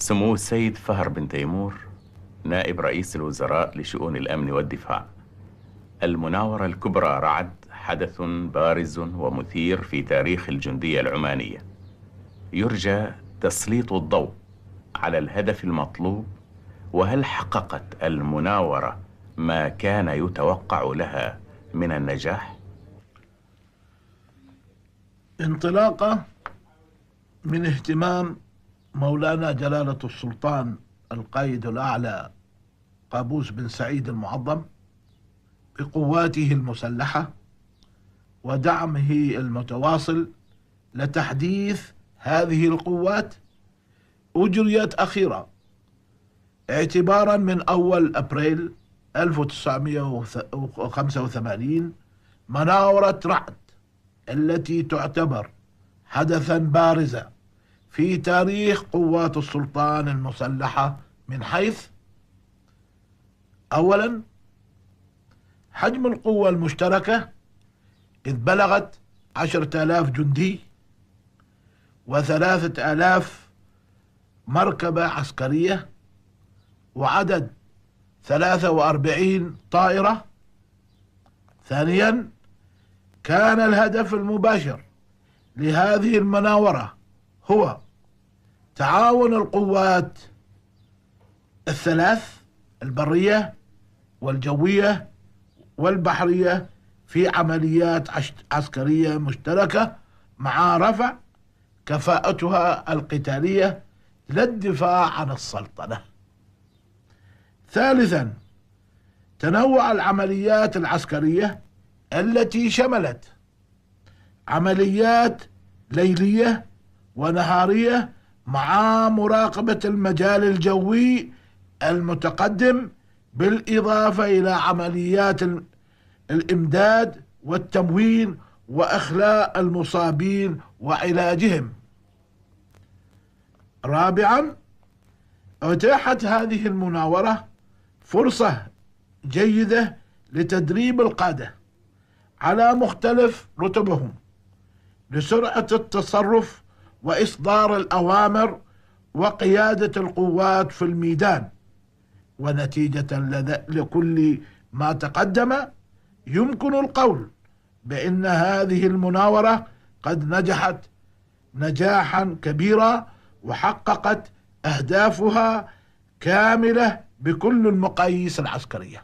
سمو السيد فهر بن تيمور نائب رئيس الوزراء لشؤون الأمن والدفاع، المناورة الكبرى رعد حدث بارز ومثير في تاريخ الجندية العمانية. يرجى تسليط الضوء على الهدف المطلوب، وهل حققت المناورة ما كان يتوقع لها من النجاح؟ انطلاقة من اهتمام مولانا جلالة السلطان القائد الأعلى قابوس بن سعيد المعظم بقواته المسلحة ودعمه المتواصل لتحديث هذه القوات، أجريت أخيرا اعتبارا من أول أبريل 1985 مناورة رعد، التي تعتبر حدثا بارزا في تاريخ قوات السلطان المسلحة، من حيث أولا حجم القوة المشتركة، إذ بلغت 10,000 جندي و3,000 مركبة عسكرية وعدد 43 طائرة. ثانيا كان الهدف المباشر لهذه المناورة هو تعاون القوات الثلاث، البرية والجوية والبحرية، في عمليات عسكرية مشتركة مع رفع كفاءتها القتالية للدفاع عن السلطنة. ثالثا تنوع العمليات العسكرية التي شملت عمليات ليلية ونهارية مع مراقبة المجال الجوي المتقدم، بالإضافة إلى عمليات الإمداد والتموين وإخلاء المصابين وعلاجهم. رابعا أتاحت هذه المناورة فرصة جيدة لتدريب القادة على مختلف رتبهم لسرعة التصرف وإصدار الأوامر وقيادة القوات في الميدان. ونتيجة لكل ما تقدم، يمكن القول بأن هذه المناورة قد نجحت نجاحا كبيرا وحققت أهدافها كاملة بكل المقاييس العسكرية.